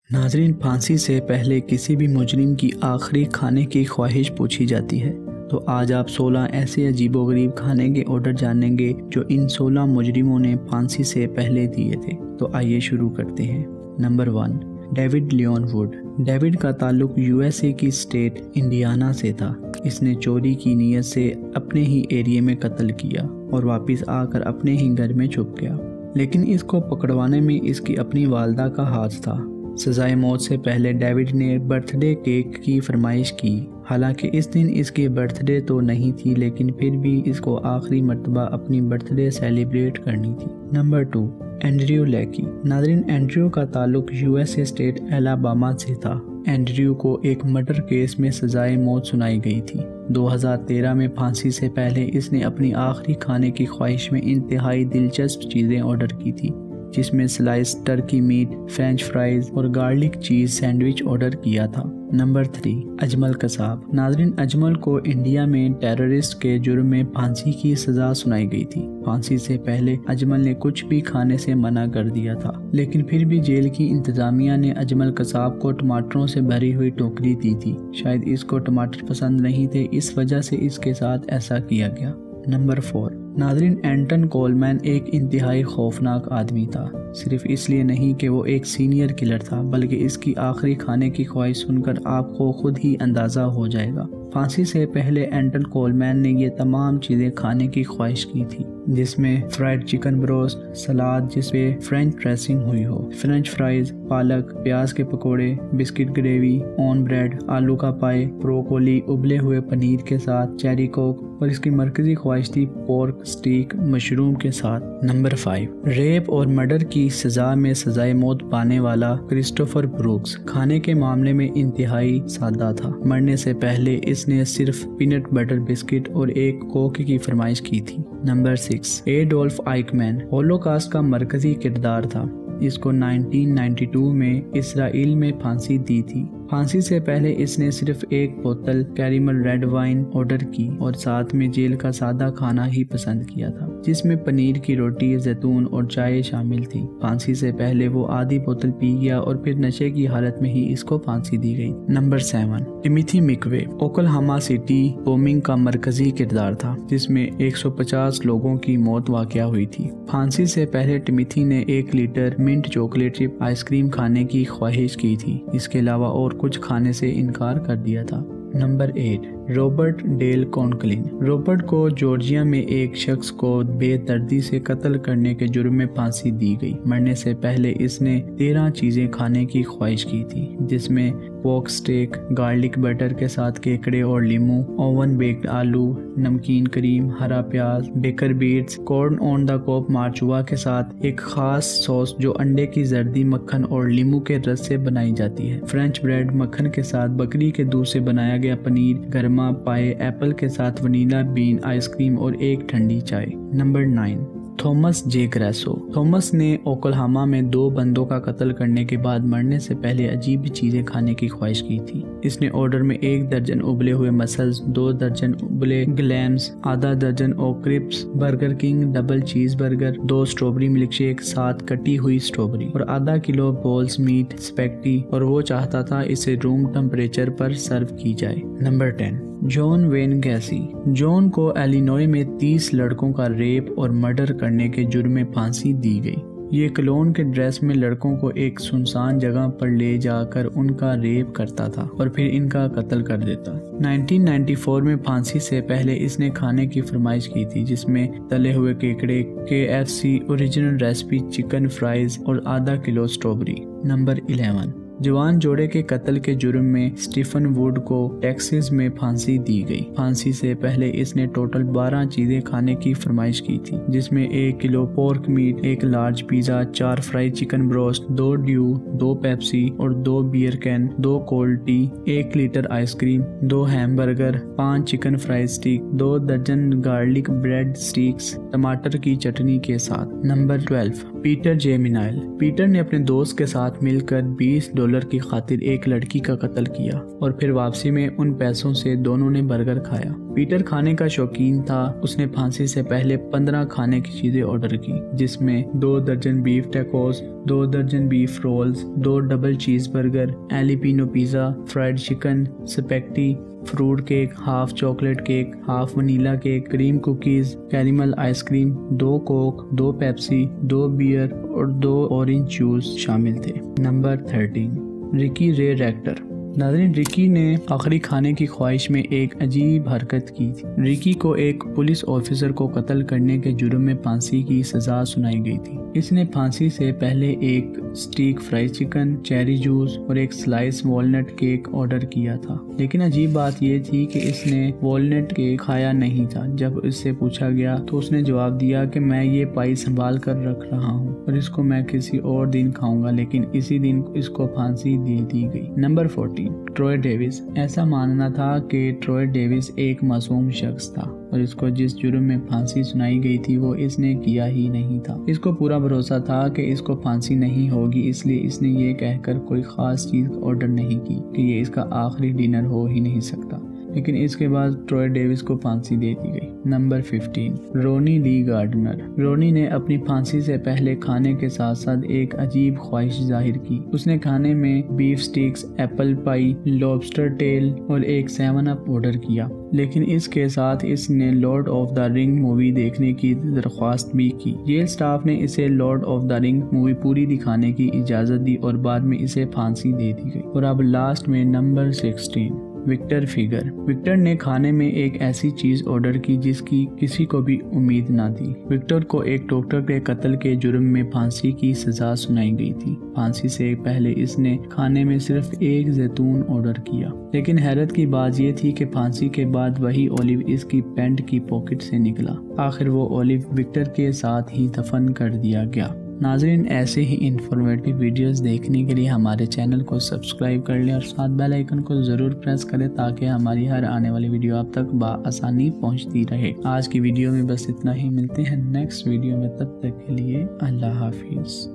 ناظرین، پھانسی سے پہلے کسی بھی مجرم کی آخری کھانے کی خواہش پوچھی جاتی ہے، تو آج آپ 16 ایسے عجیب و غریب کھانے کے آرڈر جانیں گے جو ان 16 مجرموں نے پھانسی سے پہلے دیے تھے۔ تو آئیے شروع کرتے ہیں۔ Number 1، David Leon Wood. David کا تعلق USA کی اسٹیٹ انڈیانا سے تھا۔ اس نے چوری کی نیت سے اپنے ہی ایریے میں قتل کیا اور واپس آ کر اپنے ہی گھر میں چھپ گیا، لیکن اس کو پکڑوانے میں اس کی اپنی والدہ کا ہاتھ تھا۔ سزائے موت سے پہلے ڈیوڈ نے برتھ ڈے کیک کی فرمائش کی، حالانکہ اس دن اس کی برتھ ڈے تو نہیں تھی، لیکن پھر بھی اس کو آخری مرتبہ اپنی برتھ ڈے سیلیبریٹ کرنی تھی۔ Number 2، Andrew Leakey. ناظرین، اینڈریو کا تعلق USA اسٹیٹ الاباما سے تھا۔ اینڈریو کو ایک مرڈر کیس میں سزائے موت سنائی گئی تھی۔ 2013 میں پھانسی سے پہلے اس نے اپنی آخری کھانے کی خواہش میں انتہائی دلچسپ چیزیں آرڈر کی تھی، جس میں slice turkey meat, French fries اور گارلک چیز سینڈوچ آرڈر کیا تھا۔ نمبر 3، اجمل قصاب۔ ناظرین، اجمل کو انڈیا میں ٹیررسٹ کے جرم میں پھانسی کی سزا سنائی گئی تھی۔ پھانسی سے پہلے اجمل نے کچھ بھی کھانے سے منع کر دیا تھا، لیکن پھر بھی جیل کی انتظامیہ نے اجمل قصاب کو ٹماٹروں سے بھری ہوئی ٹوکری دی تھی۔ شاید اس کو ٹماٹر پسند نہیں تھے، اس وجہ سے اس کے ساتھ ایسا کیا گیا۔ نمبر 4، ناظرین، اینٹن کولمین ایک انتہائی خوفناک آدمی تھا، صرف اس لیے نہیں کہ وہ ایک سینئر کلر تھا، بلکہ اس کی آخری کھانے کی خواہش سن کر آپ کو خود ہی اندازہ ہو جائے گا۔ پھانسی سے پہلے اینٹن کولمین نے یہ تمام چیزیں کھانے کی خواہش کی تھی، جس میں فرائیڈ چکن بروسٹ، سلاد جس پہ فرینچ ڈریسنگ ہوئی ہو، فرینچ فرائز، پالک، پیاز کے پکوڑے، بسکٹ گریوی، اون بریڈ، آلو کا پائے، بروکولی، ابلے ہوئے پنیر کے ساتھ، چیری کوک، اور اس کی مرکزی خواہش تھی پورک سٹیک مشروم کے ساتھ۔ نمبر 5، ریپ اور مرڈر کی سزا میں سزائے موت پانے والا کرسٹوفر بروکس کھانے کے معاملے میں انتہائی سادہ تھا۔ مرنے سے پہلے اس نے صرف پینٹ بٹر بسکٹ اور ایک کوک کی فرمائش کی تھی۔ نمبر 6، ایڈولف آئیکمین ہولوکاسٹ کا مرکزی کردار تھا۔ اس کو 1992 میں اسرائیل میں پھانسی دی تھی۔ پھانسی سے پہلے اس نے صرف ایک بوتل کیریمل ریڈ وائن آرڈر کی اور ساتھ میں جیل کا سادہ کھانا ہی پسند کیا تھا، جس میں پنیر کی روٹی، زیتون اور چائے شامل تھی۔ پھانسی سے پہلے وہ آدھی بوتل پی گیا اور پھر نشے کی حالت میں ہی اس کو پھانسی دی گئی۔ نمبر 7، ٹیمیتھی مکوے اوکلہاما سٹی بومنگ کا مرکزی کردار تھا، جس میں 150 لوگوں کی موت واقع ہوئی تھی۔ پھانسی سے پہلے ٹیمیتھی نے 1 لیٹر منٹ چاکلیٹ چپ آئس کریم کھانے کی خواہش کی تھی، اس کے علاوہ اور کچھ کھانے سے انکار کر دیا تھا۔ Number 8، Robert Dale Conklin. Robert کو جارجیا میں ایک شخص کو بے دردی سے قتل کرنے کے جرم میں پھانسی دی گئی۔ مرنے سے پہلے اس نے 13 چیزیں کھانے کی خواہش کی تھی، جس میں پورک سٹیک، گارلک بٹر کے ساتھ کیکڑے اور لیموں، اوون بیکڈ آلو، نمکین کریم، ہرا پیاز، بیکر بیٹس، کارن آن دا کوب مارچوا کے ساتھ ایک خاص سوس جو انڈے کی زردی، مکھن اور لیموں کے رس سے بنائی جاتی ہے، فرینچ بریڈ، مکھن کے ساتھ بکری کے دودھ سے بنایا گیا پنیر، گرما پائے، ایپل کے ساتھ ونیلا بین آئس کریم اور ایک ٹھنڈی چائے۔ نمبر 9، تھامس جے گریسو۔ تھامس نے اوکلہاما میں 2 بندوں کا قتل کرنے کے بعد مرنے سے پہلے عجیب چیزیں کھانے کی خواہش کی تھی۔ اس نے آرڈر میں 1 درجن ابلے ہوئے مسلز، 2 درجن ابلے گلیمز، آدھا درجن اوکرپس، برگر کنگ ڈبل چیز برگر، 2 اسٹرابری ملک شیک، 7 کٹی ہوئی اسٹرابری اور آدھا کلو بولز میٹ اسپیگٹی، اور وہ چاہتا تھا اسے روم ٹمپریچر پر سرو کی جائے۔ Number 10، John when گیسی۔ جان کو ایلینوائے میں 30 لڑکوں کا ریپ اور مرڈر کرنے کے جرم میں پھانسی دی گئی۔ یہ کلون کے ڈریس میں لڑکوں کو ایک سنسان جگہ پر لے جا کر ان کا ریپ کرتا تھا اور پھر ان کا قتل کر دیتا۔ 1994 میں پھانسی سے پہلے اس نے کھانے کی فرمائش کی تھی، جس میں تلے ہوئے کیکڑے، KFC original recipe chicken fries اور آدھا کلو اسٹرابری۔ نمبر 11، جوان جوڑے کے قتل کے جرم میں سٹیفن ووڈ کو ٹیکساس میں پھانسی دی گئی۔ پھانسی سے پہلے اس نے ٹوٹل 12 چیزیں کھانے کی فرمائش کی تھی، جس میں 1 kilo pork meat, 1 large pizza, 4 fry chicken broast, 2 Dew, 2 Pepsi اور 2 beer can, 2 cold tea, 1 litre ice cream, 2 hamburger, 5 chicken fries steak, 2 درجن گارلک بریڈ سٹیکس ٹماٹر کی چٹنی کے ساتھ۔ نمبر 12، پیٹر جے مینائل۔ پیٹر نے اپنے دوست کے ساتھ مل کر $20 کی خاطر ایک لڑکی کا قتل کیا اور پھر واپسی میں ان پیسوں سے دونوں نے برگر کھایا۔ پیٹر کھانے کا شوقین تھا. اس نے پھانسی سے پہلے 15 کھانے کی چیزیں آرڈر کی جس میں 2 درجن بیف ٹیکوز، 2 درجن beef rolls, 2 double cheeseburger, jalapeno pizza, fried chicken, spaghetti, fruit cake, half chocolate cake, half vanilla cake, cream cookies, caramel ice cream, 2 Coke, 2 Pepsi, 2 beer اور 2 اورنج جوس شامل تھے. Number 13 رکی رے rector. ناظرین، رکی نے آخری کھانے کی خواہش میں ایک عجیب حرکت کی تھی. رکی کو ایک پولیس آفیسر کو قتل کرنے کے جرم میں پھانسی کی سزا سنائی گئی تھی. اس نے پھانسی سے پہلے ایک سٹیک فرائی چکن، چیری جوس اور ایک سلائس والنٹ کیک آرڈر کیا تھا. لیکن عجیب بات یہ تھی کہ اس نے والنٹ کیک کھایا نہیں تھا. جب اس سے پوچھا گیا تو اس نے جواب دیا کہ میں یہ پائی سنبھال کر رکھ رہا ہوں اور اس کو میں کسی اور دن کھاؤں گا، لیکن اسی دن اس کو پھانسی دے دی گئی. Number 14 Troy Davis. ایسا ماننا تھا کہ ٹروئے ڈیوس ایک معصوم شخص تھا اور اس کو جس جرم میں پھانسی سنائی گئی تھی وہ اس نے کیا ہی نہیں تھا. اس کو پورا بھروسہ تھا کہ اس کو پھانسی نہیں ہوگی، اس لیے اس نے یہ کہہ کر کوئی خاص چیز آرڈر نہیں کی کہ یہ اس کا آخری ڈنر ہو ہی نہیں سکتا. لیکن اس کے بعد ٹروئے ڈیوس کو پھانسی دے دی گئی. نمبر 15 رونی لی گارڈنر. رونی نے اپنی پھانسی سے پہلے کھانے کے ساتھ ساتھ ایک عجیب خواہش ظاہر کی. اس نے کھانے میں beef stakes, apple pie, lobster tell اور ایک 7 اپ آرڈر کیا. لیکن اس کے ساتھ اس نے لارڈ آف دا رنگ مووی دیکھنے کی درخواست بھی کی. جیل سٹاف نے اسے لارڈ آف دا رنگ مووی پوری دکھانے کی اجازت دی اور بعد میں اسے پھانسی دے دی گئی. اور اب لاسٹ میں نمبر 16 وکٹر فگر. وکٹر نے کھانے میں ایک ایسی چیز آرڈر کی جس کی کسی کو بھی امید نہ تھی. وکٹر کو ایک ڈاکٹر کے قتل کے جرم میں پھانسی کی سزا سنائی گئی تھی. پھانسی سے پہلے اس نے کھانے میں صرف ایک زیتون آرڈر کیا. لیکن حیرت کی بات یہ تھی کہ پھانسی کے بعد وہی اولیو اس کی پینٹ کی پاکٹ سے نکلا. آخر وہ اولیو وکٹر کے ساتھ ہی دفن کر دیا گیا. ناظرین، ایسے ہی انفارمیٹیو ویڈیوز دیکھنے کے لیے ہمارے چینل کو سبسکرائب کر لیں اور ساتھ بیل آئیکن کو ضرور پریس کریں تاکہ ہماری ہر آنے والی ویڈیو آپ تک بآسانی پہنچتی رہے. آج کی ویڈیو میں بس اتنا ہی. ملتے ہیں نیکسٹ ویڈیو میں، تب تک کے لیے اللہ حافظ.